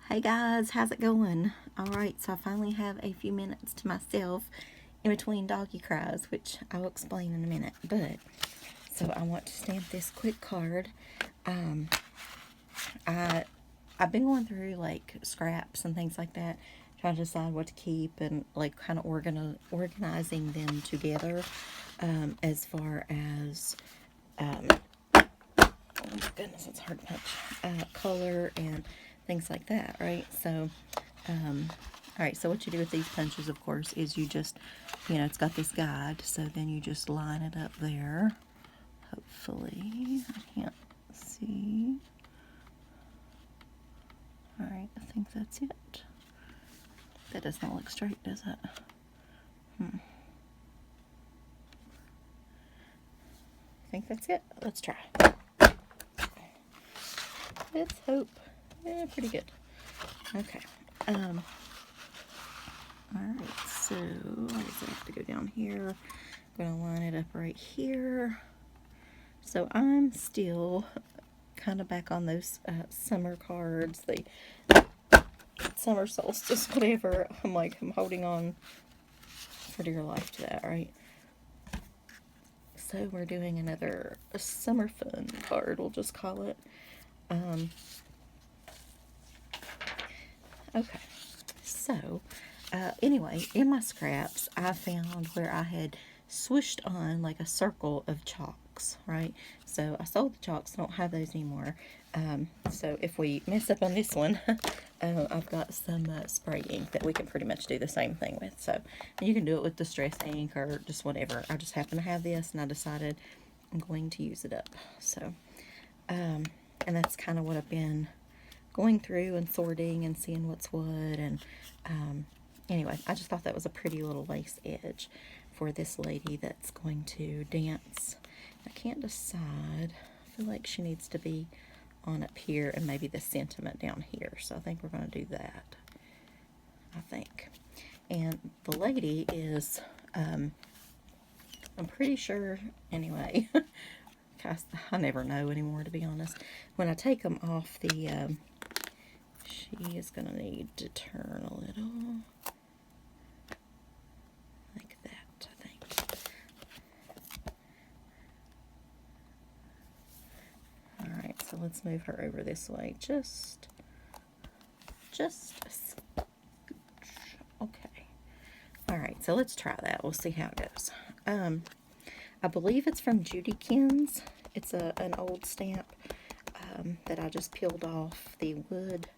Hey guys, how's it going? Alright, so I finally have a few minutes to myself in between doggy cries, which I'll explain in a minute. But, so I want to stamp this quick card. Um, I've been going through like scraps and things like that, trying to decide what to keep and like kind of organizing them together, as far as, oh my goodness, it's hard to punch, color and things like that, right? So, all right, so what you do with these punches, of course, is you just, it's got this guide, so then you just line it up there. Hopefully, I can't see. All right, I think that's it. That does not look straight, does it? I think that's it. Let's try. Let's hope. Yeah, pretty good. Okay. Alright, so I guess I have to go down here. I'm going to line it up right here. So I'm still kind of back on those summer cards, the summer solstice, whatever. I'm holding on for dear life to that, right? So we're doing another summer fun card, we'll just call it. Okay, so anyway, in my scraps, I found where I had swooshed on like a circle of chalks, right? So I sold the chalks, don't have those anymore. So if we mess up on this one, I've got some spray ink that we can pretty much do the same thing with. So you can do it with distress ink or just whatever. I just happen to have this, and I decided I'm going to use it up. So, and that's kind of what I've been going through and sorting and seeing what's what. And anyway, I just thought that was a pretty little lace edge for this lady that's going to dance. I can't decide. I feel like she needs to be on up here and maybe the sentiment down here. So I think we're going to do that. I think. And the lady is, I'm pretty sure, anyway, I never know anymore, to be honest. When I take them off the, she is going to need to turn a little like that, I think. Alright, so let's move her over this way. Just a scooch. Okay. Alright, so let's try that. We'll see how it goes. I believe it's from Judy Kins. It's an old stamp that I just peeled off the wood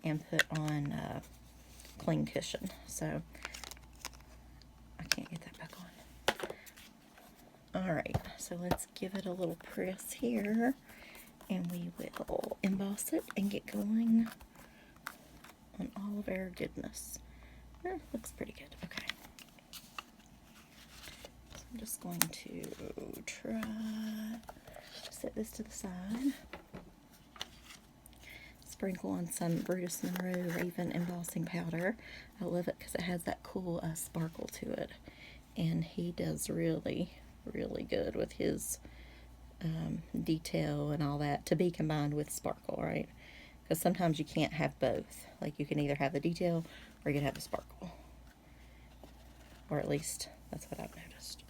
and put on clean cushion. So I can't get that back on. Alright, so let's give it a little press here, and we will emboss it and get going on all of our goodness. Looks pretty good. Okay. So I'm just going to try to set this to the side. Sprinkle on some Brutus Monroe Raven embossing powder. I love it because it has that cool sparkle to it. And he does really, really good with his detail and all that, to be combined with sparkle, right? Because sometimes you can't have both. Like, you can either have the detail or you can have the sparkle. Or at least that's what I've noticed.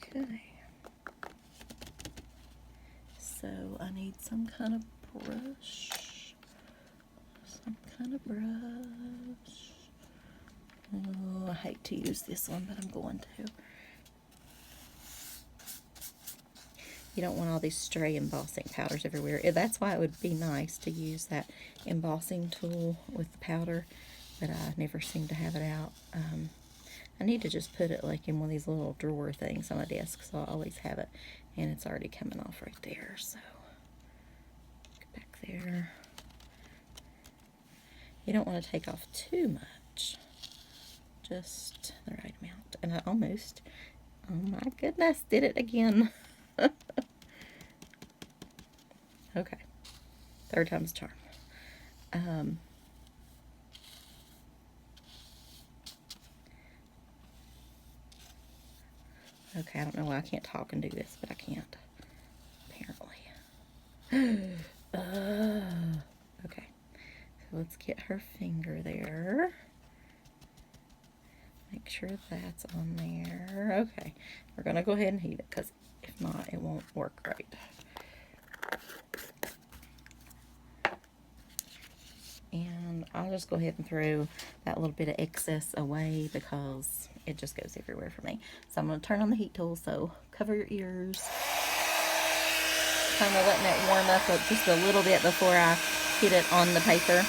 Okay. So I need some kind of brush. Oh, I hate to use this one, but I'm going to. You don't want all these stray embossing powders everywhere. That's why it would be nice to use that embossing tool with the powder, but I never seem to have it out. I need to just put it like in one of these little drawer things on my desk, so I always have it, and it's already coming off right there. So get back there. You don't want to take off too much, just the right amount. And I almost, oh my goodness, did it again. Okay, third time's a charm. Okay, I don't know why I can't talk and do this, but I can't, apparently. Okay, so let's get her finger there. Make sure that's on there. Okay, we're gonna go ahead and heat it because if not, it won't work right. And I'll just go ahead and throw that little bit of excess away because it just goes everywhere for me. So I'm going to turn on the heat tool, so cover your ears. Kind of letting it warm up just a little bit before I hit it on the paper.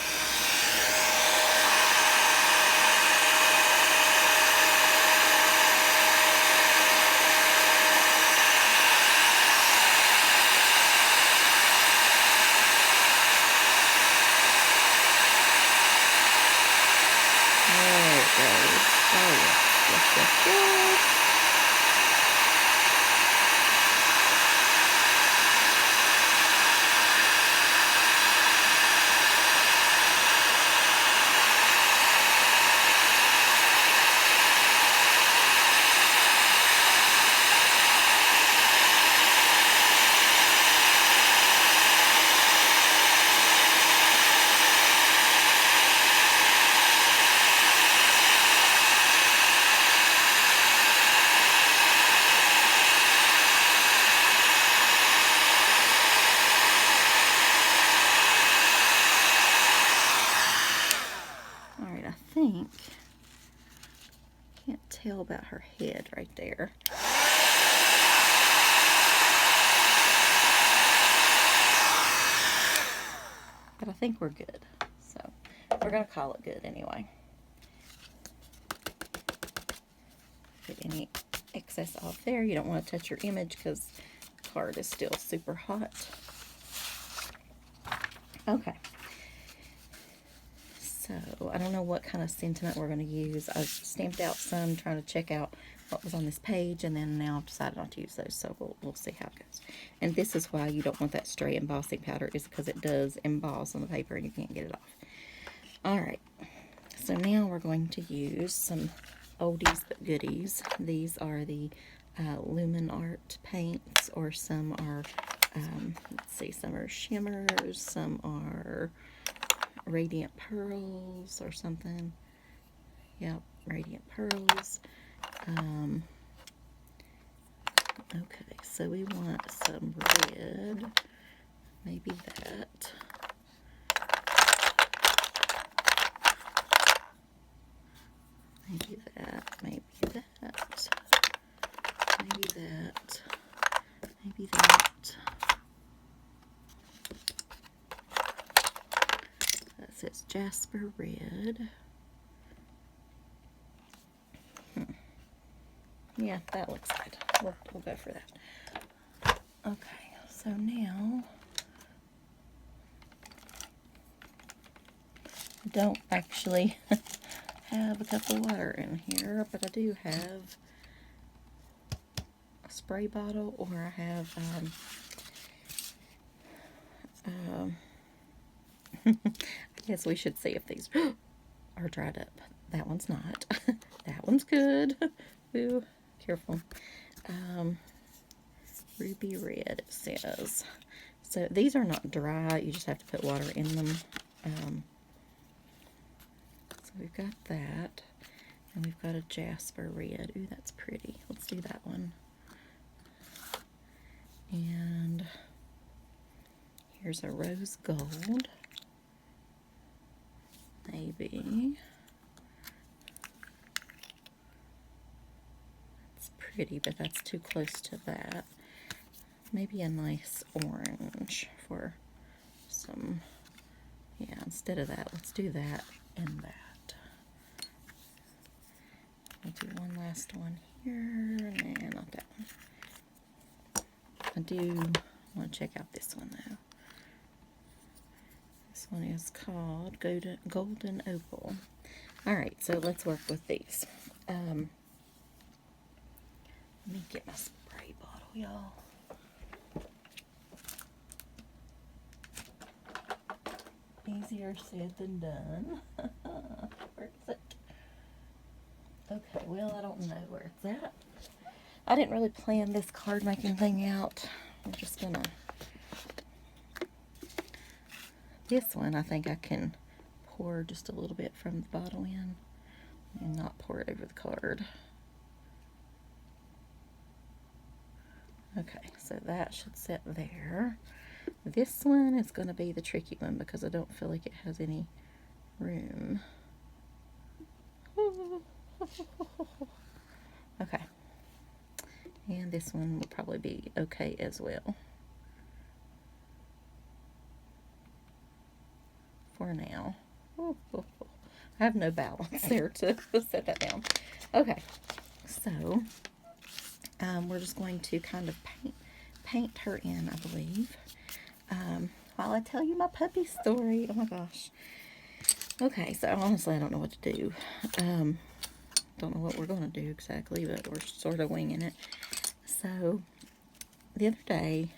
Alright, I think, can't tell about her head right there. But I think we're good. So, we're going to call it good anyway. Get any excess off there. You don't want to touch your image because the card is still super hot. Okay. So, I don't know what kind of sentiment we're going to use. I've stamped out some trying to check out what was on this page, and then now I've decided not to use those, so we'll see how it goes. And this is why you don't want that stray embossing powder, is because it does emboss on the paper and you can't get it off. Alright, so now we're going to use some oldies but goodies. These are the Lumen Art paints, or some are, let's see, some are shimmers, some are Radiant Pearls or something. Yep, Radiant Pearls. Okay, so we want some red. Maybe that. Maybe that. Maybe that. Maybe that. Maybe that. That says Jasper Red. Yeah, that looks good. We'll go for that. Okay, so now I don't actually have a cup of water in here, but I do have a spray bottle, or I have I guess we should see if these are dried up. That one's not. That one's good. Ooh, careful. Ruby red, it says. So these are not dry. You just have to put water in them. So we've got that. And we've got a Jasper red. Ooh, that's pretty. Let's do that one. And here's a rose gold. Maybe. That's pretty, but that's too close to that. Maybe a nice orange for some, yeah, instead of that, let's do that and that. We'll do one last one here. Nah, not that one. I do want to check out this one though. This one is called Golden Opal. Alright, so let's work with these. Let me get my spray bottle, y'all. Easier said than done. Where is it? Okay, well, I don't know where it's at. I didn't really plan this card making thing out. I'm just gonna this one, I think I can pour just a little bit from the bottle in and not pour it over the card. Okay, so that should sit there. This one is going to be the tricky one because I don't feel like it has any room. Okay. And this one will probably be okay as well. For now. I have no balance there to set that down. Okay, so we're just going to kind of paint her in, I believe. While I tell you my puppy story. Oh my gosh. Okay, so honestly I don't know what to do. Don't know what we're going to do exactly, but we're sort of winging it. So the other day,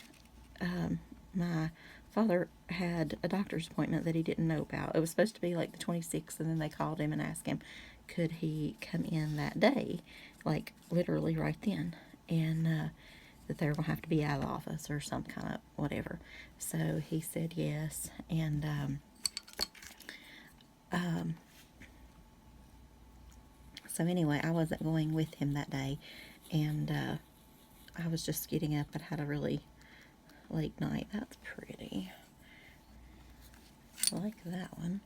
my father had a doctor's appointment that he didn't know about. It was supposed to be like the 26th, and then they called him and asked him could he come in that day, like literally right then, and that they were going to have to be out of the office or some kind of whatever. So he said yes, and so anyway, I wasn't going with him that day, and I was just getting up. I'd had a really late night. That's pretty. I like that one.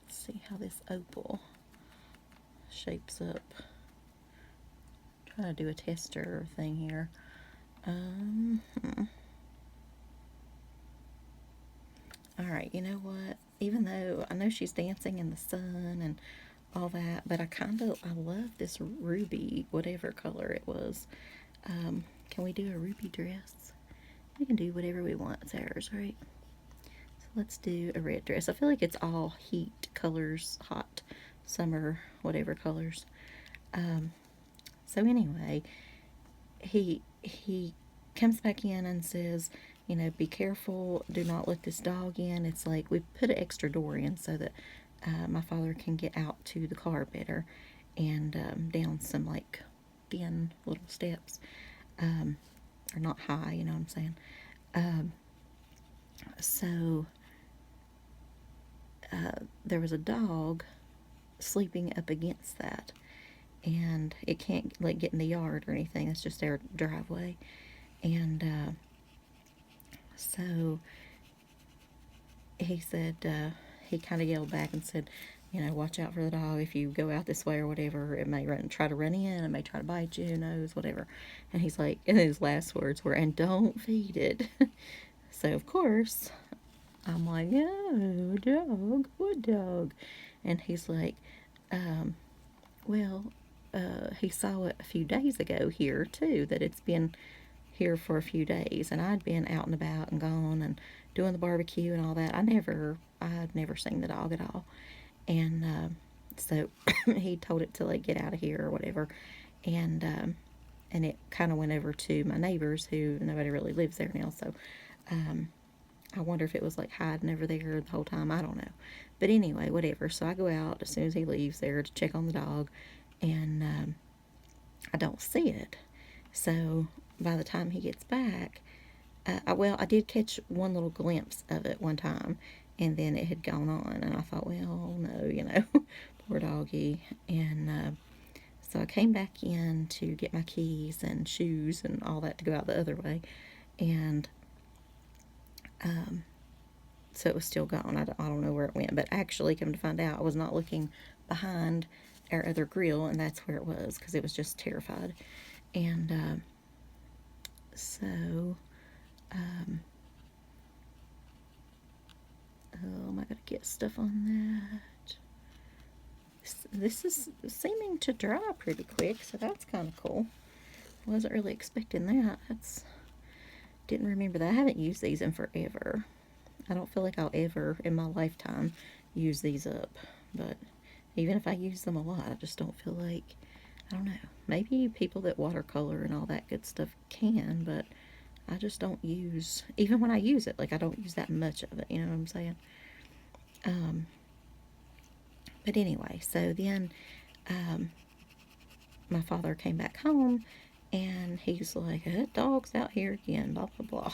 Let's see how this opal shapes up. I'm trying to do a tester thing here. Alright, you know what? Even though I know she's dancing in the sun and all that, but I love this ruby, whatever color it was. Can we do a ruby dress? We can do whatever we want. It's ours, right? So let's do a red dress. I feel like it's all heat colors, hot summer, whatever colors. So anyway, he comes back in and says, you know, be careful, do not let this dog in. It's like we put an extra door in so that my father can get out to the car better, and down some like thin little steps, or not high, you know what I'm saying. So there was a dog sleeping up against that, and it can't like get in the yard or anything. It's just their driveway, and so he said, he kind of yelled back and said, you know, watch out for the dog. If you go out this way or whatever, it may try to run in, it may try to bite you, who knows, whatever. And he's like, and his last words were, and don't feed it. So of course I'm like, no, dog, what dog? And he's like, well, he saw it a few days ago here too, that it's been here for a few days, and I'd been out and about and gone and doing the barbecue and all that. I'd never seen the dog at all, and so he told it to like get out of here or whatever, and it kind of went over to my neighbors, who nobody really lives there now, so I wonder if it was like hiding over there the whole time. I don't know, but anyway, whatever. So I go out as soon as he leaves there to check on the dog, and I don't see it. So by the time he gets back, I did catch one little glimpse of it one time, and then it had gone on, and I thought, well, no, you know, poor doggy. And so I came back in to get my keys and shoes and all that to go out the other way, and so it was still gone. I don't know where it went, but actually, come to find out, I was not looking behind our other grill, and that's where it was, because it was just terrified. And so oh, am I gonna get stuff on that? This is seeming to dry pretty quick, so that's kind of cool. I wasn't really expecting that. Didn't remember that. I haven't used these in forever. I don't feel like I'll ever in my lifetime use these up, but even if I use them a lot, I just don't feel like, I don't know, maybe people that watercolor and all that good stuff can, but I just don't use, even when I use it, like I don't use that much of it, you know what I'm saying? But anyway, so then my father came back home, and he's like, that dog's out here again, blah, blah, blah.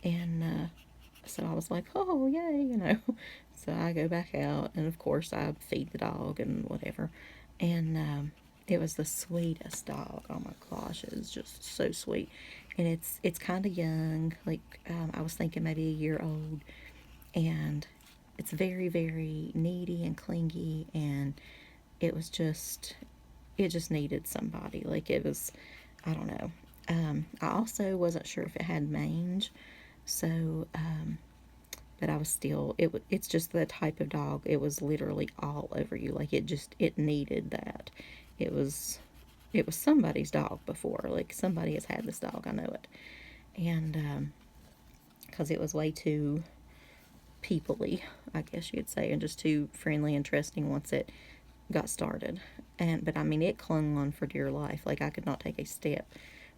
And so I was like, oh, yay, you know. So I go back out, and of course I feed the dog and whatever. And it was the sweetest dog. Oh my gosh, it was just so sweet. And it's kind of young, like I was thinking maybe a year old, and it's very, very needy and clingy, and it was just, it just needed somebody. Like it was, I don't know. I also wasn't sure if it had mange, so but I was still, it's just the type of dog. It was literally all over you. Like it needed that. It was it was somebody's dog before. Like somebody has had this dog. I know it, and because it was way too peoply, I guess you could say, and just too friendly and trusting once it got started. And but I mean, it clung on for dear life. Like I could not take a step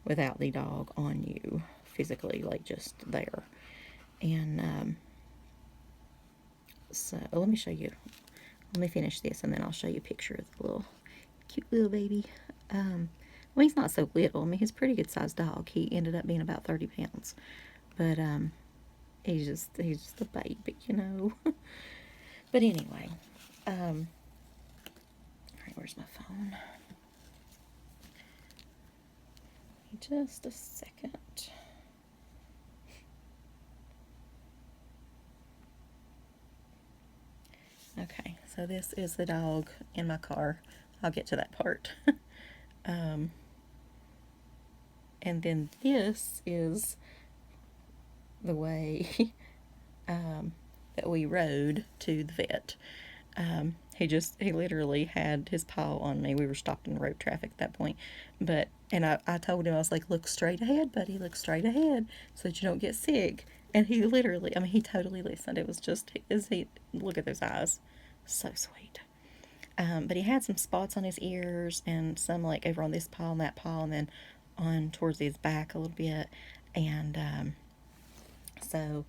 without the dog on you physically, like just there. And so let me show you. Let me finish this, and then I'll show you a picture of the little cute little baby. Well, he's not so little. I mean, he's a pretty good sized dog. He ended up being about 30 pounds, but he's just a baby, you know. But anyway, all right, where's my phone? Just a second. Okay, so this is the dog in my car. I'll get to that part. um, and then this is the way that we rode to the vet. He literally had his paw on me. We were stopped in road traffic at that point. And I told him, I was like, look straight ahead, buddy, look straight ahead so that you don't get sick. And he literally, I mean, he totally listened. It was just, look at those eyes. So sweet. But he had some spots on his ears and some like over on this paw and that paw and then on towards his back a little bit. And so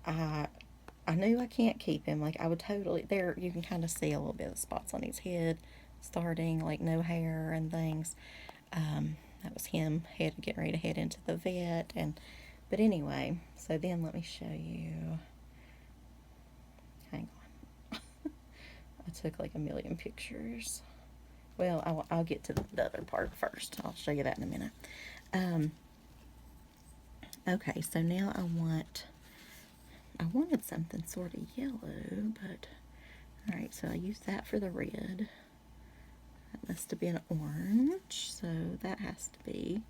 I I knew I can't keep him. Like I would totally there. You can kind of see a little bit of spots on his head, starting like no hair and things. That was him getting ready to head into the vet. And but anyway, so then let me show you. Hang on, I took like a million pictures. Well, I'll get to the other part first. I'll show you that in a minute. Um, okay, so now I wanted something sort of yellow, but all right, so I used that for the red. That must have been orange, so that has to be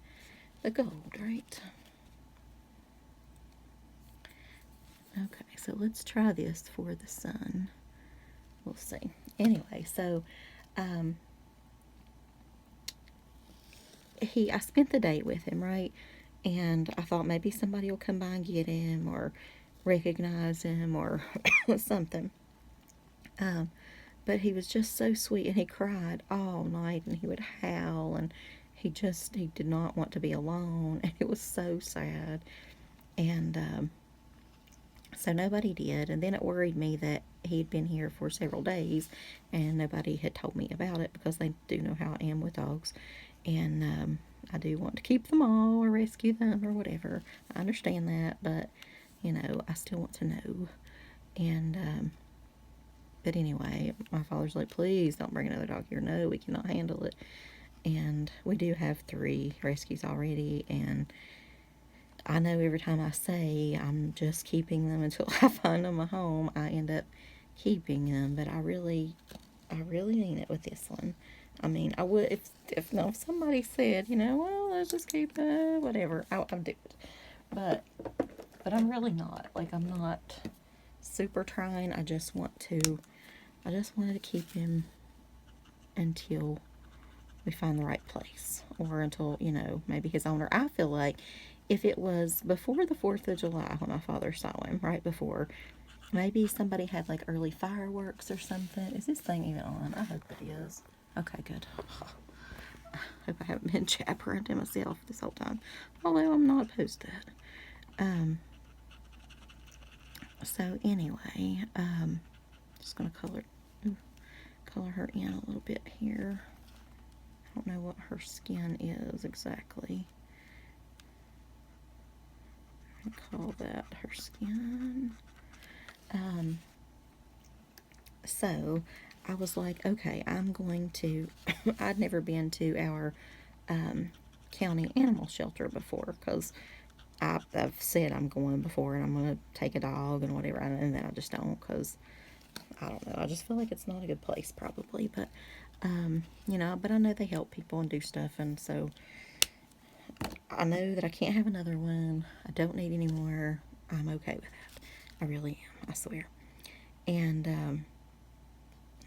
the gold, right? Okay, so let's try this for the sun. We'll see. Anyway, so um, I spent the day with him, right? And I thought maybe somebody will come by and get him or recognize him or something. Um, but he was just so sweet, and he cried all night, and he would howl, and he did not want to be alone, and it was so sad. And so nobody did, and then it worried me that he'd been here for several days, and nobody had told me about it because they do know how I am with dogs, and I do want to keep them all or rescue them or whatever. I understand that, but I still want to know. And but anyway, my father's like, please don't bring another dog here. No, we cannot handle it. And we do have 3 rescues already, and I know every time I say I'm just keeping them until I find them a home, I end up keeping them. But I really mean it with this one. I mean, I would if somebody said, well, let's just keep whatever, I'd do it. But I'm really not. Like I'm not super trying. I just wanted to keep him until we find the right place, or until maybe his owner. I feel like if it was before the 4th of July when my father saw him, right before, maybe somebody had like early fireworks or something. Is this thing even on? I hope it is. Okay, good. I hope I haven't been jabbering to myself this whole time, although I'm not opposed to it. So anyway, just gonna color her in a little bit here. I don't know what her skin is exactly. call that her skin. So I was like, okay, I'm going to, I'd never been to our county animal shelter before because I've said I'm going before and I'm going to take a dog and whatever, and then I just don't because I don't know. I just feel like it's not a good place probably, but but I know they help people and do stuff, and so I know that I can't have another one. I don't need any more. I'm okay with that. I really am. I swear. And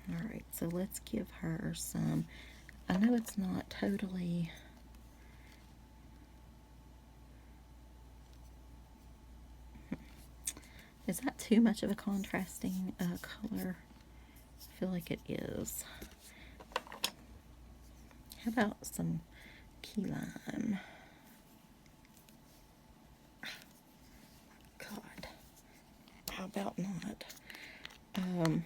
all right, so let's give her some. I know it's not totally. Is that too much of a contrasting color? I feel like it is. How about some key lime? God, how about not? I don't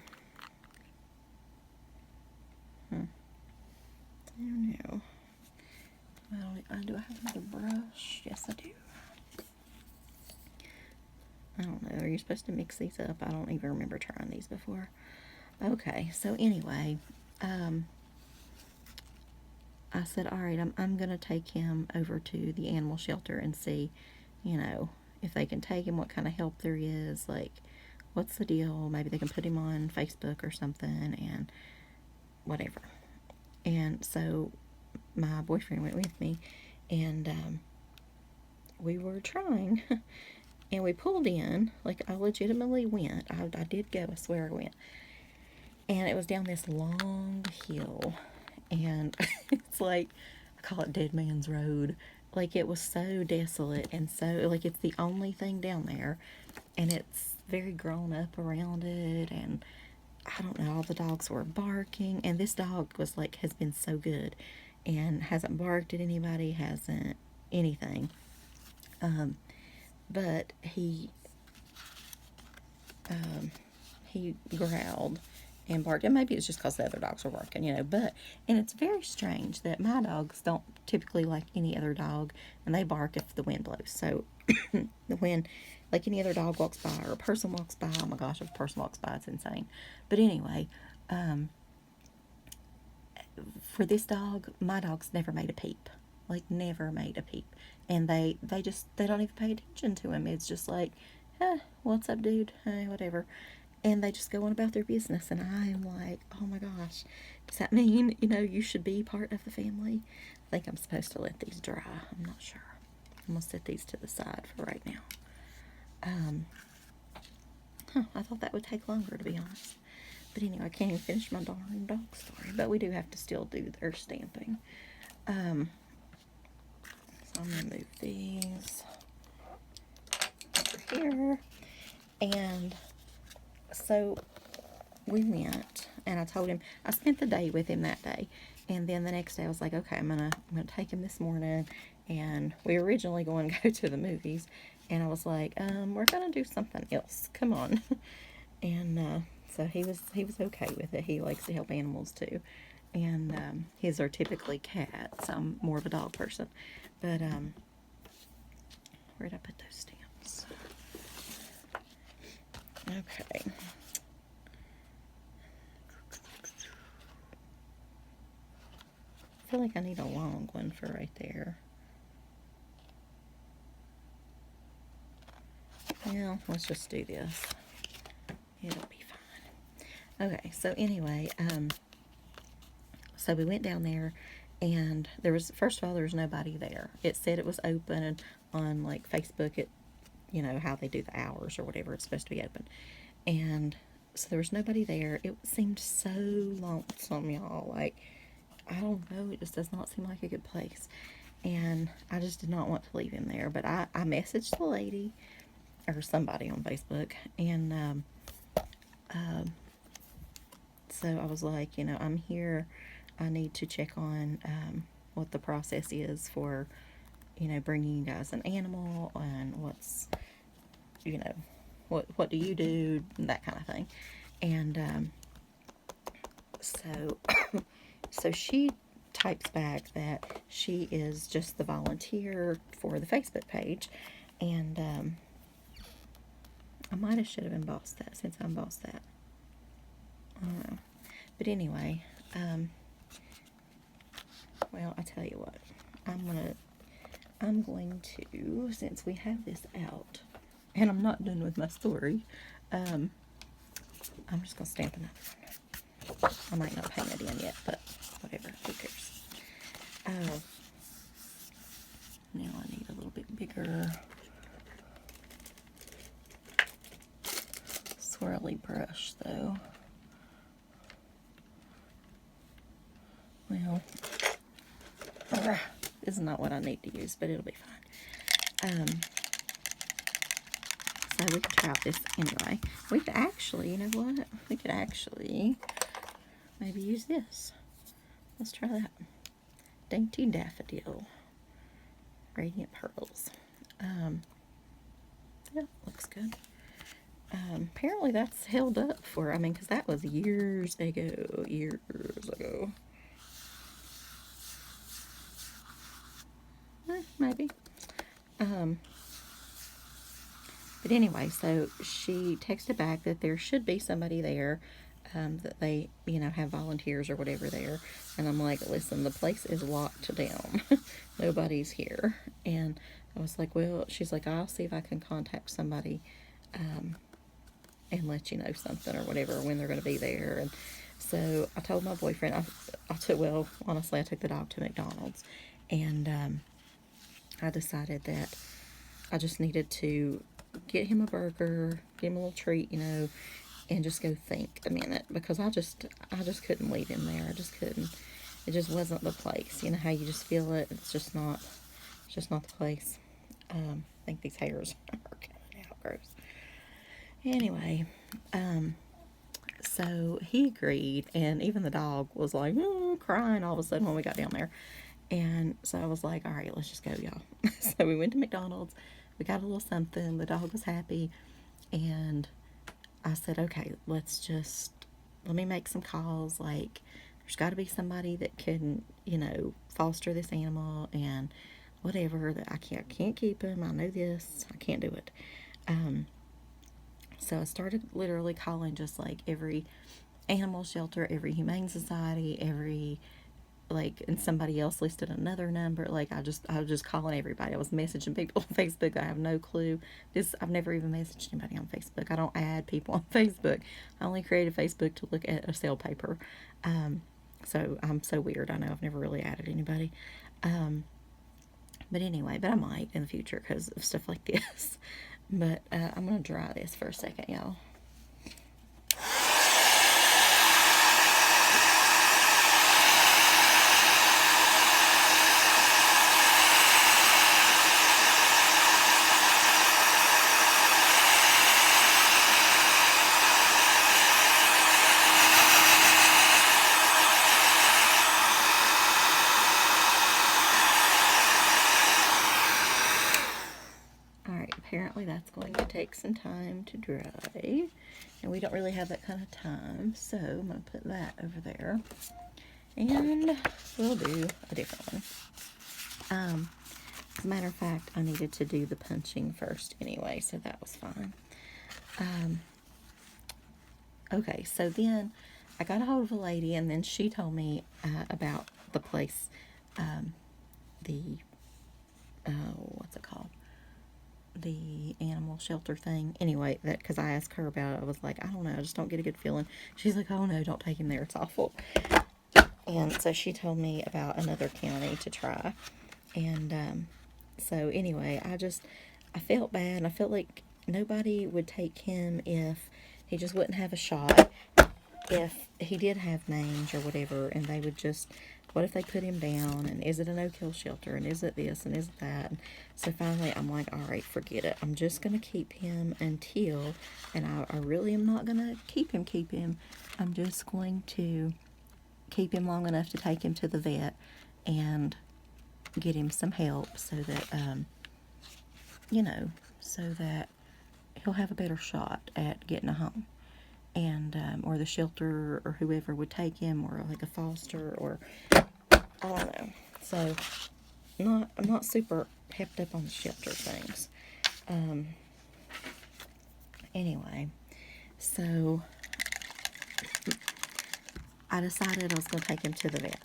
know. Well, do I have another brush? Yes, I do. I don't know. Are you supposed to mix these up? I don't even remember trying these before. Okay, so anyway, I said, all right, I'm going to take him over to the animal shelter and see, if they can take him, what kind of help there is, like, what's the deal? Maybe they can put him on Facebook or something and whatever. And so my boyfriend went with me, and we were trying, and we pulled in. Like, I legitimately went. I did go. I swear I went. And it was down this long hill, and it's like, I call it Dead Man's Road. Like, it was so desolate, and so, like, it's the only thing down there, and it's very grown up around it, and I don't know, all the dogs were barking, and this dog was like, has been so good, and hasn't barked at anybody, hasn't anything. But he growled and barked, and maybe it's just because the other dogs were barking, and it's very strange that my dogs don't typically like any other dog, and they bark if the wind blows. So when like any other dog walks by or a person walks by, oh my gosh, if a person walks by, it's insane. But anyway, for this dog, my dog's never made a peep. Like, never made a peep. And they don't even pay attention to him. It's just like, what's up, dude? Hey, whatever. And they just go on about their business. And I'm like, oh my gosh, does that mean, you should be part of the family? I think I'm supposed to let these dry. I'm not sure. I'm going to set these to the side for right now. I thought that would take longer, to be honest. But anyway, I can't even finish my darn dog story. But we do have to still do their stamping. So I'm going to move these over here. And so we went, and I told him, I spent the day with him that day. And then the next day I was like, okay, I'm gonna take him this morning. And we were originally going to go to the movies. And I was like, we're going to do something else. Come on. And so he was okay with it. He likes to help animals too. And his are typically cats. I'm more of a dog person. But where'd I put those stamps? Okay. I feel like I need a long one for right there. Well, let's just do this. It'll be fine. Okay, so anyway, so we went down there, and first of all, there was nobody there. It said it was open on, like, Facebook, how they do the hours or whatever, it's supposed to be open. And so there was nobody there. It seemed so lonesome, y'all. Like, I don't know, it just does not seem like a good place. And I just did not want to leave him there. But I messaged the lady, or somebody on Facebook, and so I was like, I'm here. I need to check on what the process is for, bringing you guys an animal, and what's, what do you do, that kind of thing. And so so she types back that she is just the volunteer for the Facebook page, And I might have should have embossed that since I embossed that. I don't know. But anyway, well, I tell you what, I'm going to, since we have this out, and I'm not done with my story, I'm just going to stamp another one. I might not paint it in yet, but whatever, who cares. Now I need a little bit bigger swirly brush, though. Well, this is not what I need to use, but it'll be fine. So we could try out this anyway. We could actually, you know what? We could actually maybe use this. Let's try that. Dainty Daffodil. Radiant Pearls. Yeah, looks good. Apparently that's held up for, I mean, because that was years ago. Maybe. But anyway, so she texted back that there should be somebody there, that they, have volunteers or whatever there. And I'm like, listen, the place is locked down. Nobody's here. And I was like, well, she's like, I'll see if I can contact somebody, and let you know something or whatever, when they're going to be there. And so I told my boyfriend, honestly, I took the dog to McDonald's, and I decided that I just needed to get him a burger, give him a little treat, and just go think a minute, because I just couldn't leave him there. I just couldn't. It just wasn't the place. You know how you just feel it? It's just not the place. I think these hairs are coming out gross. Anyway, so he agreed, and even the dog was like, crying all of a sudden when we got down there. And so I was like, all right, let's just go, y'all. So we went to McDonald's. We got a little something. The dog was happy. And I said, okay, let me make some calls. Like, there's got to be somebody that can, foster this animal and whatever. That I can't keep him. I know this. I can't do it. So I started literally calling just like every animal shelter, every humane society, and somebody else listed another number. Like I was just calling everybody. I was messaging people on Facebook. I have no clue. I've never even messaged anybody on Facebook. I don't add people on Facebook. I only created Facebook to look at a sale paper. So I'm so weird. I know I've never really added anybody. But anyway, I might in the future because of stuff like this. But I'm going to dry this for a second, y'all. Apparently that's going to take some time to dry, and we don't really have that kind of time, so I'm going to put that over there, and we'll do a different one. As a matter of fact, I needed to do the punching first anyway, so that was fine. Okay, so then I got a hold of a lady, and then she told me about the place, what's it called? The animal shelter thing. Anyway, because I asked her about it, I was like, I don't know, I just don't get a good feeling. She's like, oh no, don't take him there, it's awful. And so she told me about another county to try. And so anyway, I felt bad. I felt like nobody would take him if he just wouldn't have a shot. If he did have mange or whatever, and they would just, what if they put him down, and is it a no-kill shelter, and is it this, and is it that? And so finally, I'm like, all right, forget it. I'm just going to keep him until, and I really am not going to keep him. I'm just going to keep him long enough to take him to the vet and get him some help so that, so that he'll have a better shot at getting a home. And or the shelter or whoever would take him, or like a foster, or I don't know. So I'm not super pepped up on the shelter things. Anyway, so I decided I was going to take him to the vet.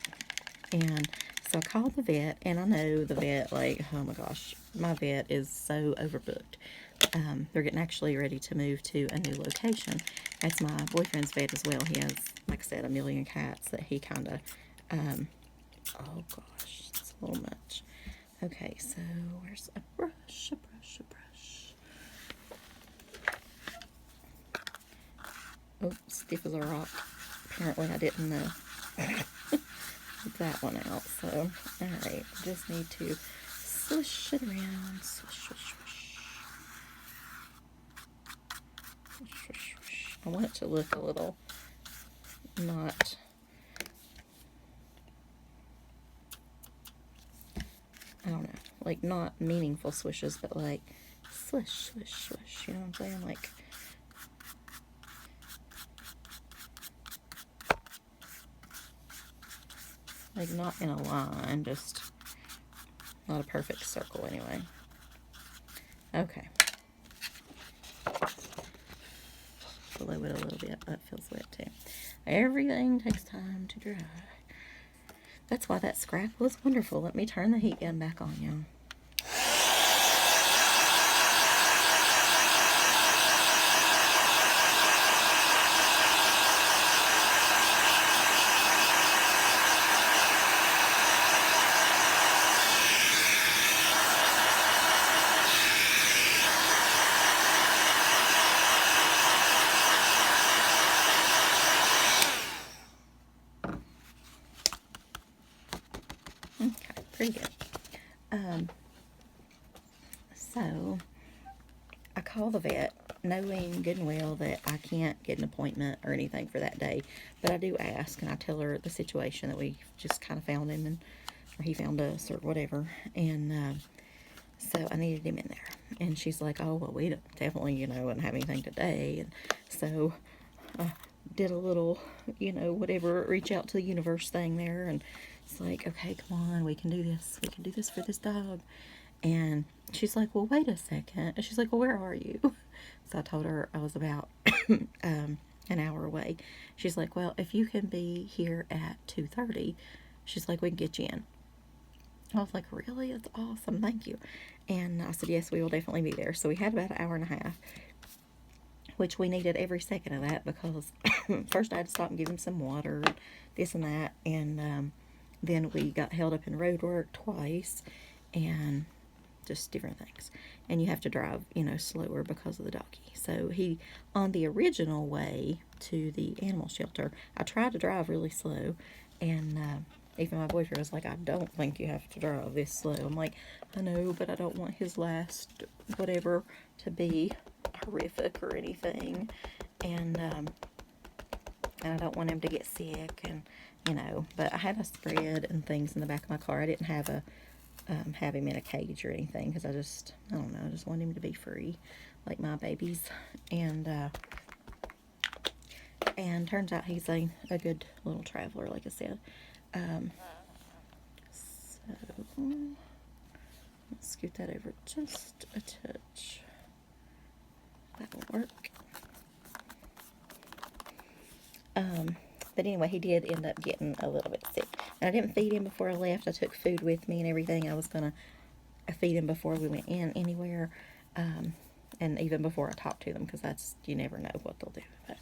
And so I called the vet, and I know the vet, like, oh my gosh, my vet is so overbooked. They're getting actually ready to move to a new location. That's my boyfriend's vet as well. He has, like I said, a million cats that he kind of, oh gosh, it's a little much. Okay, so where's a brush, a brush, a brush? Oh, stiff as a rock. Apparently I didn't get that one out. So, alright, just need to swish it around. Swish, swish, swish. Swish, swish, swish. I want it to look a little not, I don't know, like not meaningful swishes, but like swish, swish, swish. You know what I'm saying? Like not in a line, just not a perfect circle anyway. Okay. Blow it a little bit. That feels wet too. Everything takes time to dry. That's why that scrap was wonderful. Let me turn the heat gun back on, y'all. Okay, pretty good. So I call the vet knowing good and well that I can't get an appointment or anything for that day, but I do ask, and I tell her the situation that we just kind of found him, or he found us, or whatever, and so I needed him in there, and she's like, oh, well, we definitely, wouldn't have anything today, and so I did a little, whatever, reach out to the universe thing there, and it's like, okay, come on, we can do this for this dog. And she's like, well, wait a second. And she's like, well, where are you? So I told her I was about an hour away. She's like, well, if you can be here at 2:30, she's like, we can get you in. I was like, really? That's awesome. Thank you. And I said, yes, we will definitely be there. So we had about an hour and a half, which we needed every second of that because first I had to stop and give him some water, this and that. And then we got held up in road work twice, and just different things. And you have to drive, slower because of the doggy. So on the original way to the animal shelter, I tried to drive really slow, and even my boyfriend was like, I don't think you have to drive this slow. I'm like, I know, but I don't want his last whatever to be horrific or anything, and I don't want him to get sick, and but I had a spread and things in the back of my car. I didn't have him in a cage or anything because I don't know, I just want him to be free like my babies. And turns out he's a good little traveler, like I said. So let's scoot that over just a touch. That'll work. But anyway, he did end up getting a little bit sick. And I didn't feed him before I left. I took food with me and everything. I was going to feed him before we went in anywhere. And even before I talked to them, because you never know what they'll do. But,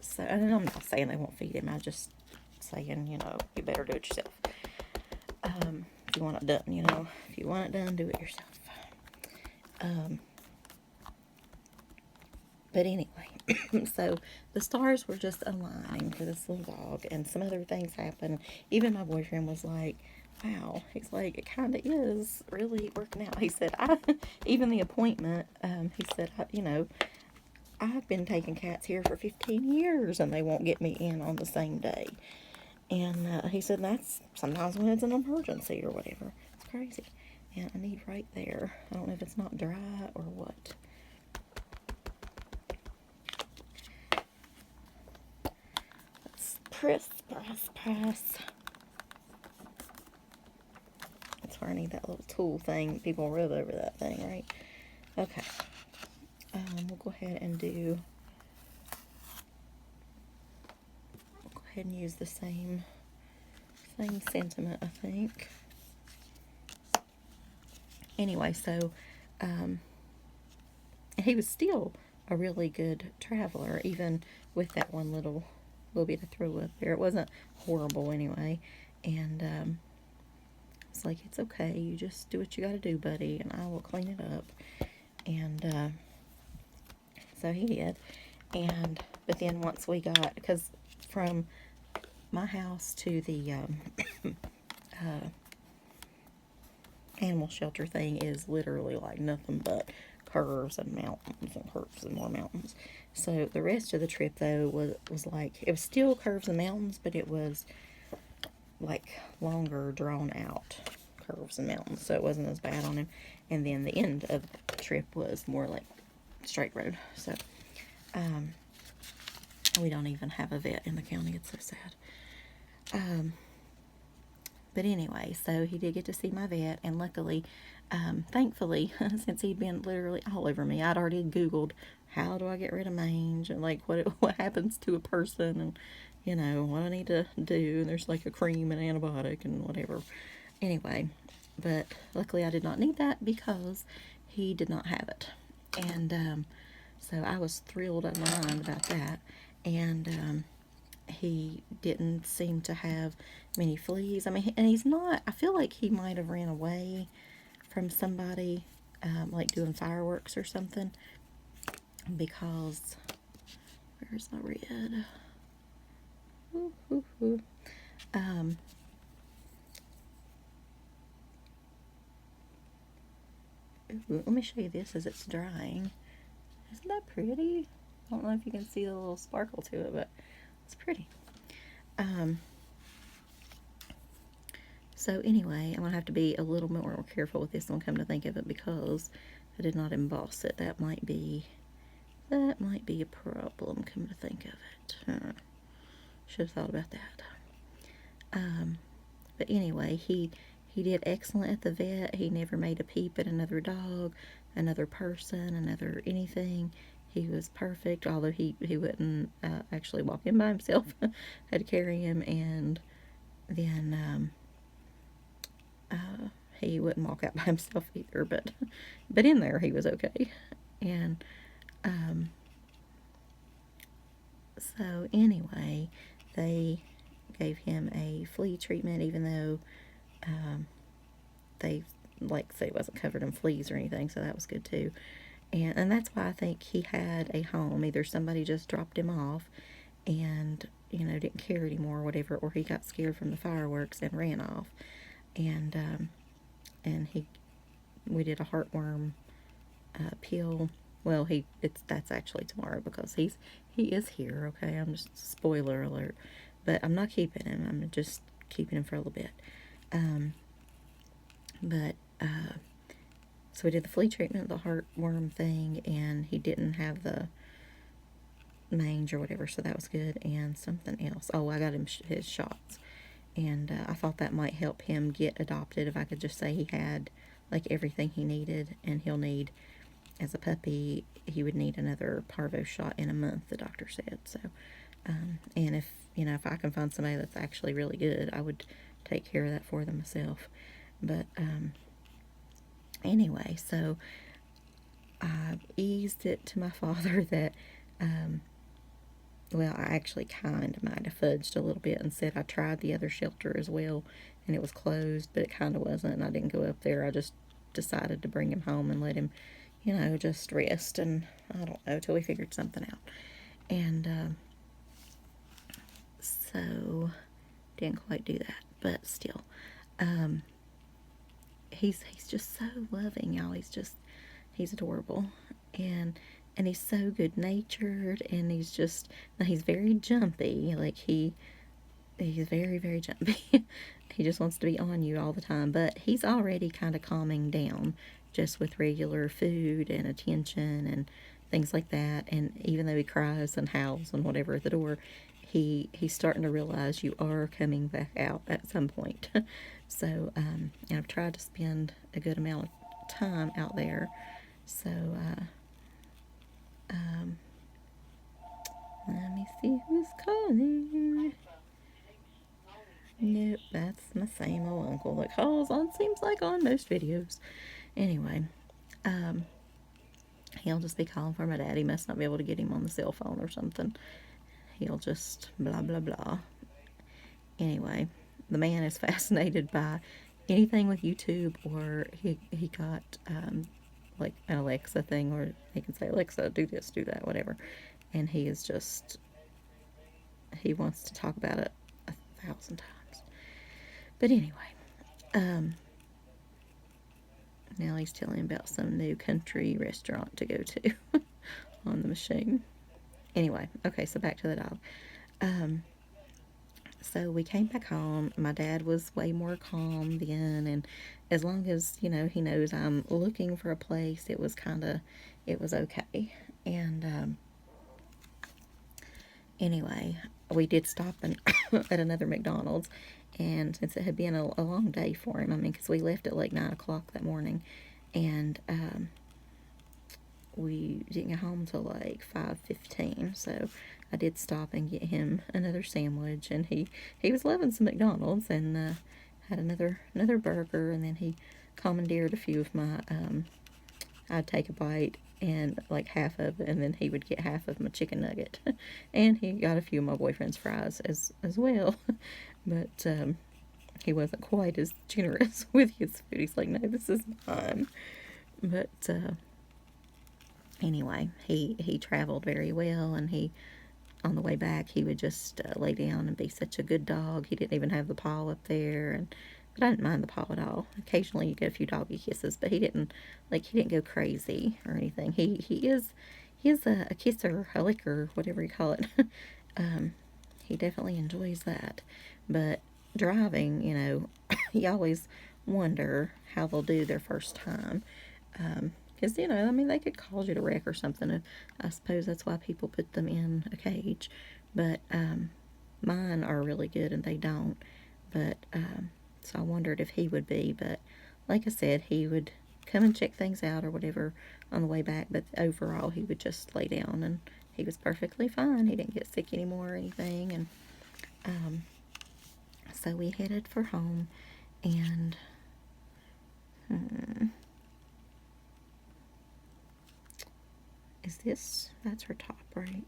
so, and I'm not saying they won't feed him. I'm just saying, you better do it yourself. If you want it done, if you want it done, do it yourself. But anyway, so the stars were just aligning for this little dog, and some other things happened. Even my boyfriend was like, wow, he's like, it kind of is really working out. He said, even the appointment, he said, I've been taking cats here for 15 years, and they won't get me in on the same day. And he said, that's sometimes when it's an emergency or whatever. It's crazy. And I need right there. I don't know if it's not dry or what. Press. That's I need that little tool thing. People rub over that thing, right? Okay. We'll go ahead and use the same sentiment, I think. Anyway, so he was still a really good traveler, even with that one little bit of throw up there. It wasn't horrible anyway, and it's like, it's okay, you just do what you gotta do, buddy, and I will clean it up. And so he did. But then once we got, because from my house to the animal shelter thing is literally like nothing but curves and mountains and curves and more mountains. So the rest of the trip, though, was like, it was still curves and mountains, but it was like longer, drawn out curves and mountains, so it wasn't as bad on him. And then the end of the trip was more like straight road. So we don't even have a vet in the county. It's so sad. But anyway, so he did get to see my vet, and luckily, thankfully, since he'd been literally all over me, I'd already Googled, how do I get rid of mange, and like what happens to a person, and you know, what I need to do, and there's like a cream and antibiotic and whatever. Anyway, but luckily I did not need that because he did not have it. And so I was thrilled out of my mind about that. And he didn't seem to have many fleas. I mean, and he's not, I feel like he might have ran away from somebody, like doing fireworks or something, because, where's my red? Ooh, ooh, ooh. Let me show you this as it's drying. Isn't that pretty? I don't know if you can see the little sparkle to it, but it's pretty. So anyway, I'm going to have to be a little more careful with this one, come to think of it, because I did not emboss it. That might be a problem, come to think of it. Should have thought about that. But anyway, he did excellent at the vet. He never made a peep at another dog, another person, another anything. He was perfect, although he wouldn't actually walk in by himself. Had to carry him, and then he wouldn't walk out by himself either. But in there he was okay. And so anyway, they gave him a flea treatment, even though they, like, say, wasn't covered in fleas or anything, so that was good too. And that's why I think he had a home. Either somebody just dropped him off and, you know, didn't care anymore or whatever, or he got scared from the fireworks and ran off. And we did a heartworm peel. Well, that's actually tomorrow, because he is here, okay? I'm just, spoiler alert. But I'm not keeping him. I'm just keeping him for a little bit. So we did the flea treatment, the heartworm thing, and he didn't have the mange or whatever, so that was good. And something else. Oh, I got him his shots. And I thought that might help him get adopted, if I could just say he had, like, everything he needed. And he'll need, as a puppy, he would need another parvo shot in a month, the doctor said. So, and if, you know, if I can find somebody that's actually really good, I would take care of that for them myself. But anyway, so I eased it to my father that, well, I actually kind of might have fudged a little bit and said I tried the other shelter as well, and it was closed, but it kind of wasn't, and I didn't go up there. I just decided to bring him home and let him, you know, just rest, and I don't know, till we figured something out. And so didn't quite do that, but still, he's just so loving, y'all. He's adorable, and he's so good natured, and he's very jumpy. Like he's very, very jumpy. He just wants to be on you all the time, but he's already kind of calming down just with regular food and attention and things like that. And even though he cries and howls and whatever at the door, he's starting to realize you are coming back out at some point. So, and I've tried to spend a good amount of time out there. So, um, let me see who's calling. Nope, that's my same old uncle that calls on, seems like on most videos. Anyway, um, he'll just be calling for my dad. He must not be able to get him on the cell phone or something. He'll just blah, blah, blah. Anyway, the man is fascinated by anything with YouTube, or he got like an Alexa thing where he can say, Alexa, do this, do that, whatever. And he is just, he wants to talk about it 1,000 times. But anyway, um, now he's telling me about some new country restaurant to go to on the machine. Anyway, okay, so back to the dog. So we came back home. My dad was way more calm then, and as long as, you know, he knows I'm looking for a place, it was okay. And anyway, we did stop at another McDonald's, and since it had been a long day for him, I mean, because we left at like 9 o'clock that morning, and we didn't get home till like 5:15, so I did stop and get him another sandwich, and he was loving some McDonald's, and had another burger, and then he commandeered a few of my I'd take a bite and like half of it, and then he would get half of my chicken nugget, and he got a few of my boyfriend's fries as well, but he wasn't quite as generous with his food. He's like, no, this is mine. But anyway, he traveled very well, and he, on the way back, he would just lay down and be such a good dog. He didn't even have the paw up there, and but I didn't mind the paw at all. Occasionally, you get a few doggy kisses, but he didn't go crazy or anything. He is a kisser, a licker, whatever you call it. He definitely enjoys that. But driving, you know, you always wonder how they'll do their first time. Because, you know, I mean, they could cause you to wreck or something. And I suppose that's why people put them in a cage. But mine are really good and they don't. But so I wondered if he would be. But like I said, he would come and check things out or whatever on the way back. But overall, he would just lay down and he was perfectly fine. He didn't get sick anymore or anything. And so we headed for home. And that's her top, right?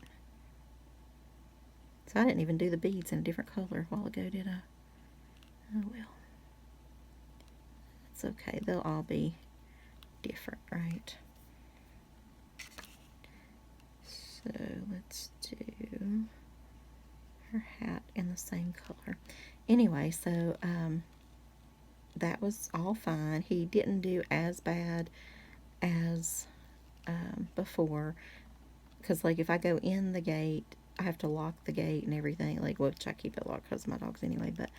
So I didn't even do the beads in a different color a while ago, did I? Oh well. It's okay. They'll all be different, right? So let's do her hat in the same color. Anyway, so that was all fine. He didn't do as bad as before, because like if I go in the gate, I have to lock the gate and everything, like, which I keep it locked because of my dogs anyway, but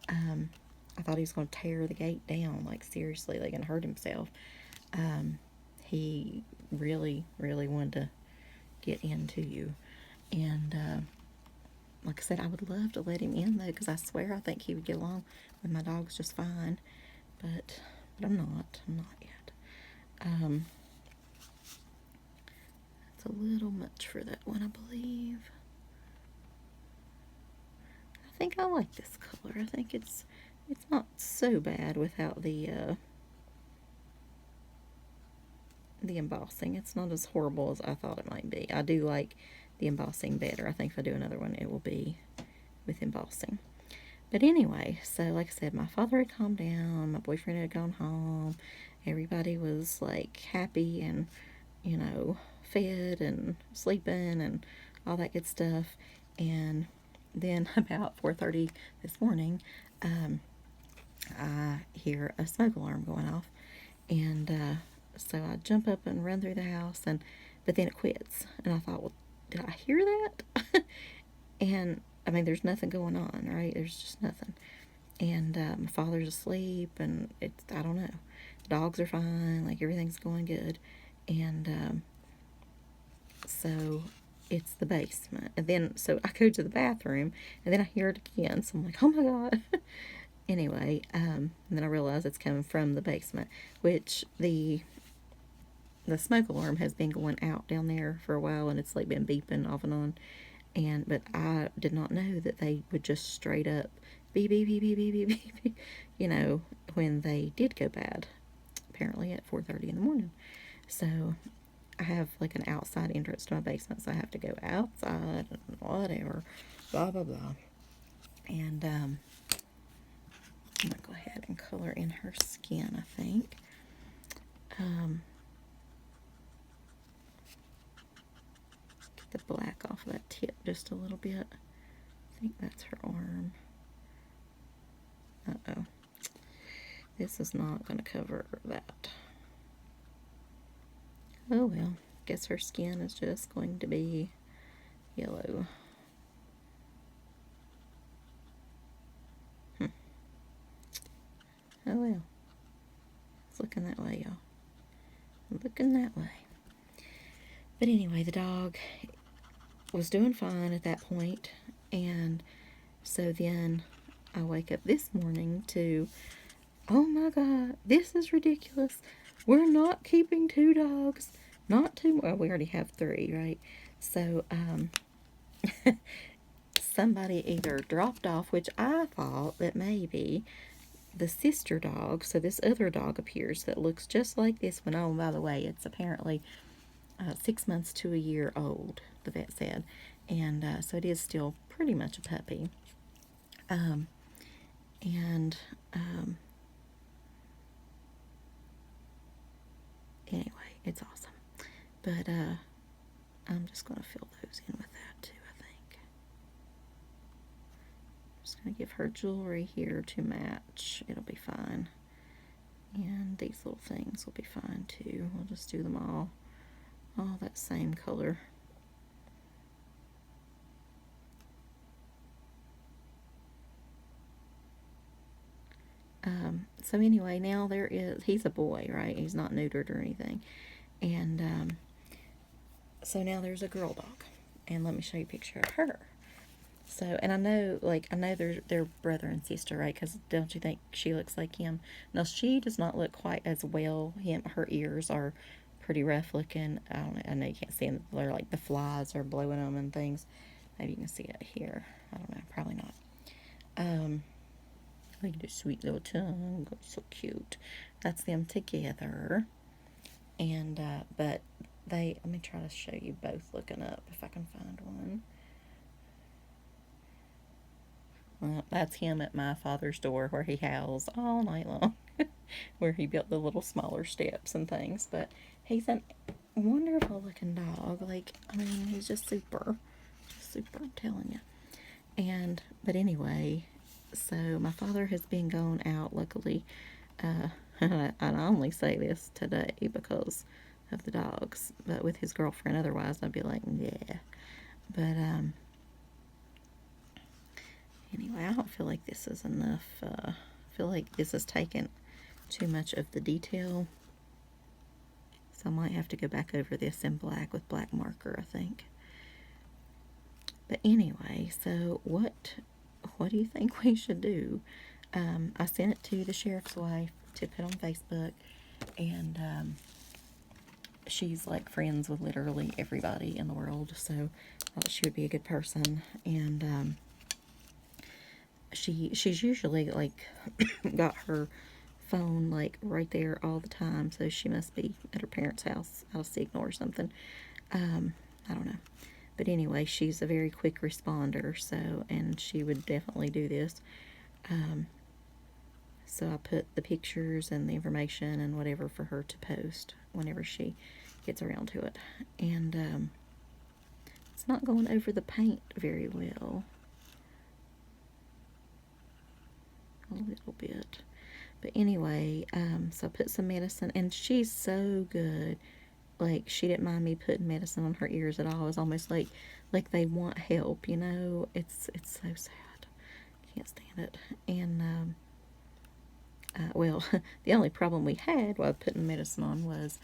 I thought he was going to tear the gate down, like seriously, like, and hurt himself. He really wanted to get into you, and like I said, I would love to let him in though, because I swear I think he would get along with my dogs just fine, but I'm not yet. It's a little much for that one, I believe. I think I like this color. I think it's not so bad without the embossing. It's not as horrible as I thought it might be. I do like the embossing better. I think if I do another one, it will be with embossing. But anyway, so like I said, my father had calmed down, my boyfriend had gone home, everybody was like happy and, you know, fed and sleeping and all that good stuff. And then about 4:30 this morning, I hear a smoke alarm going off, and so I jump up and run through the house, and but then it quits, and I thought, well, did I hear that? And I mean, there's nothing going on, right? There's just nothing. And my father's asleep, and it's, I don't know. The dogs are fine, like everything's going good. And so it's the basement. And then, so I go to the bathroom, and then I hear it again. So I'm like, oh my God. anyway, and then I realized it's coming from the basement, which the smoke alarm has been going out down there for a while, and it's like been beeping off and on. And but I did not know that they would just straight up beep beep beep beep beep beep beep, beep, when they did go bad. Apparently at 4:30 in the morning. So I have like an outside entrance to my basement, so I have to go outside and whatever, blah blah blah. And I'm gonna go ahead and color in her skin, I think. Get the black off of that tip just a little bit. I think that's her arm. Uh-oh. This is not going to cover that. Oh well, guess her skin is just going to be yellow. Oh well. It's looking that way, y'all. Looking that way. But anyway, the dog was doing fine at that point, and so then I wake up this morning to, oh my God, this is ridiculous. We're not keeping 2 dogs. Not 2 more. Well, we already have 3, right? So, somebody either dropped off, which I thought that maybe the sister dog, so this other dog appears that looks just like this one. Oh, by the way, it's apparently 6 months to a year old, the vet said. And so it is still pretty much a puppy. And anyway, it's awesome. But I'm just going to fill those in with that too, I think. I'm just going to give her jewelry here to match. It'll be fine. And these little things will be fine too. We'll just do them all that same color. So anyway, now he's a boy, right? He's not neutered or anything. And so now there's a girl dog. And let me show you a picture of her. So, and I know they're brother and sister, right? Because don't you think she looks like him? Now, she does not look quite as well. Her ears are pretty rough looking. I know you can't see them. They're like the flies are blowing them and things. Maybe you can see it here. I don't know. Probably not. Look at the sweet little tongue. Oh, so cute. That's them together. And, but let me try to show you both looking up if I can find one. Well, that's him at my father's door where he howls all night long, where he built the little smaller steps and things. But he's a wonderful looking dog. Like, I mean, he's just super, I'm telling you. But anyway, so my father has been going out, luckily. And I only say this today because of the dogs. But with his girlfriend, otherwise, I'd be like, yeah. But, anyway, I don't feel like this is enough. I feel like this has taken too much of the detail. So I might have to go back over this in black with black marker, I think. But anyway, so what do you think we should do? I sent it to the sheriff's wife to put on Facebook, and she's like friends with literally everybody in the world, so I thought she would be a good person. And she's usually like got her phone like right there all the time, so she must be at her parents' house out of signal or something. I don't know. But anyway, she's a very quick responder, so, and she would definitely do this. So I put the pictures and the information and whatever for her to post whenever she gets around to it. And it's not going over the paint very well. A little bit. But anyway, so I put some medicine, and she's so good. Like, she didn't mind me putting medicine on her ears at all. It was almost like they want help, you know. It's so sad. Can't stand it. And well, the only problem we had while putting medicine on was,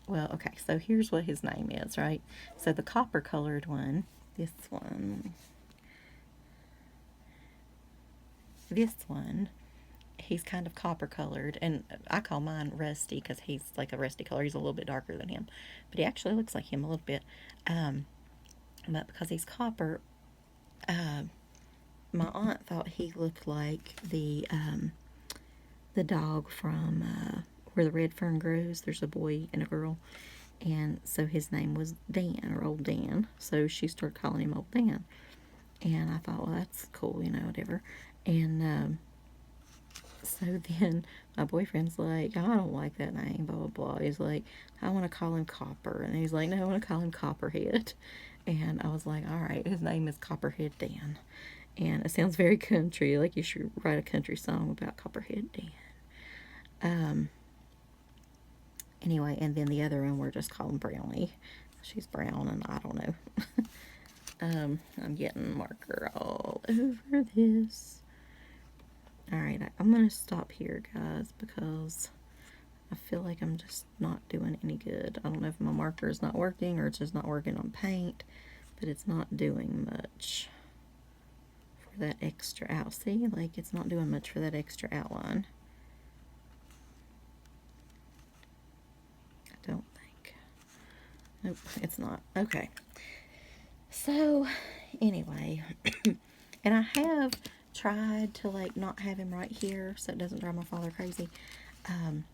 well, okay, so here's what his name is, right? So the copper colored one, this one, this one, he's kind of copper colored, and I call mine rusty because he's like a rusty color. He's a little bit darker than him, but he actually looks like him a little bit. Um, but because he's copper, uh, my aunt thought he looked like the dog from Where the Red Fern Grows. There's a boy and a girl, and so his name was Dan, or Old Dan. So she started calling him Old Dan, and I thought, well, that's cool, whatever. And so then my boyfriend's like, I don't like that name, blah, blah, blah. He's like, I want to call him Copper. And he's like, no, I want to call him Copperhead. And I was like, all right, his name is Copperhead Dan. And it sounds very country, like you should write a country song about Copperhead Dan. Anyway, and then the other one, we're just calling Brownie. She's brown, and I don't know. I'm getting marker all over this. Alright, I'm going to stop here, guys, because I feel like I'm just not doing any good. I don't know if my marker is not working or it's just not working on paint, but it's not doing much for that extra out. See, like it's not doing much for that extra outline. I don't think. Nope, it's not. Okay. So, anyway, and I have tried to like not have him right here so it doesn't drive my father crazy. And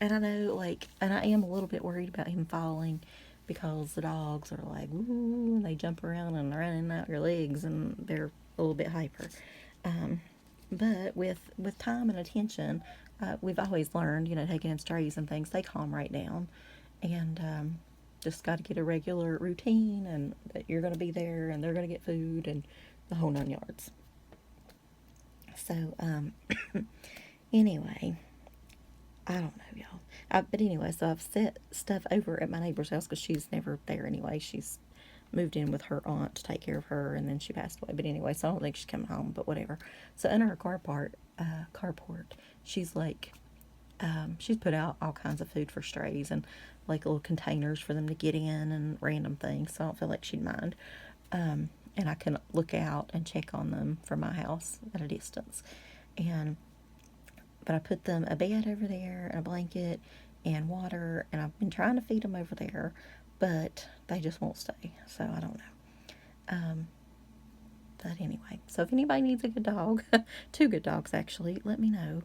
I know, like, and I am a little bit worried about him falling because the dogs are like, ooh, and they jump around and running out your legs, and they're a little bit hyper. But with time and attention, we've always learned, taking in strays and things, they calm right down, and just got to get a regular routine, and that you're going to be there, and they're going to get food, and the whole 9 yards. So, anyway, I don't know, y'all. But anyway, so I've set stuff over at my neighbor's house because she's never there anyway. She's moved in with her aunt to take care of her, and then she passed away. But anyway, so I don't think she's coming home, but whatever. So under her carport, she's like, she's put out all kinds of food for strays and like little containers for them to get in and random things. So I don't feel like she'd mind. And I can look out and check on them from my house at a distance. But I put them a bed over there and a blanket and water, and I've been trying to feed them over there, but they just won't stay. So I don't know. But anyway, so if anybody needs a good dog, 2 good dogs actually, let me know.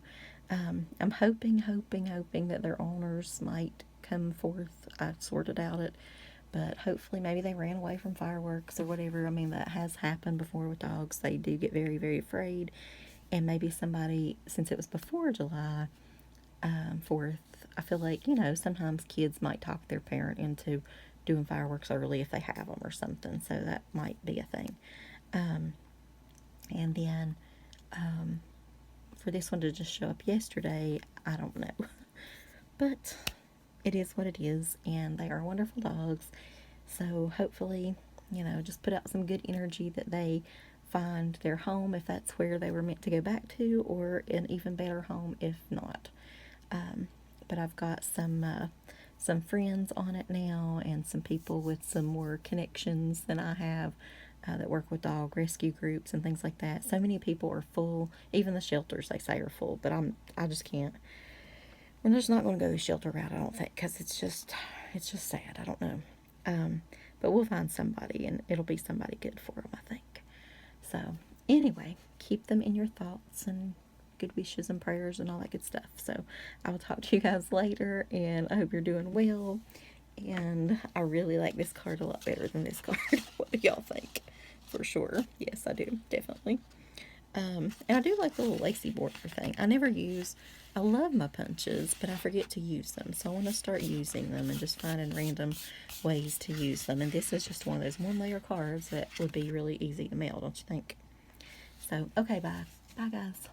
I'm hoping that their owners might come forth. I sort of doubt it, but hopefully maybe they ran away from fireworks or whatever. I mean, that has happened before with dogs. They do get very, very afraid. And maybe somebody, since it was before July 4th, I feel like, sometimes kids might talk their parent into doing fireworks early if they have them or something. So that might be a thing. And then for this one to just show up yesterday, I don't know. But it is what it is, and they are wonderful dogs. So hopefully, just put out some good energy that they find their home if that's where they were meant to go back to, or an even better home if not. But I've got some friends on it now, and some people with some more connections than I have that work with dog rescue groups and things like that. So many people are full. Even the shelters, they say, are full, but I just can't. We're just not going to go the shelter route, I don't think, because it's just sad. I don't know. But we'll find somebody, and it'll be somebody good for them, I think. So, anyway, keep them in your thoughts and good wishes and prayers and all that good stuff. So, I will talk to you guys later, and I hope you're doing well. And I really like this card a lot better than this card. What do y'all think? For sure. Yes, I do. Definitely. And I do like the little lacy border thing. I love my punches, but I forget to use them. So I want to start using them and just finding random ways to use them. And this is just one of those 1-layer cards that would be really easy to mail, don't you think? So, okay, bye. Bye, guys.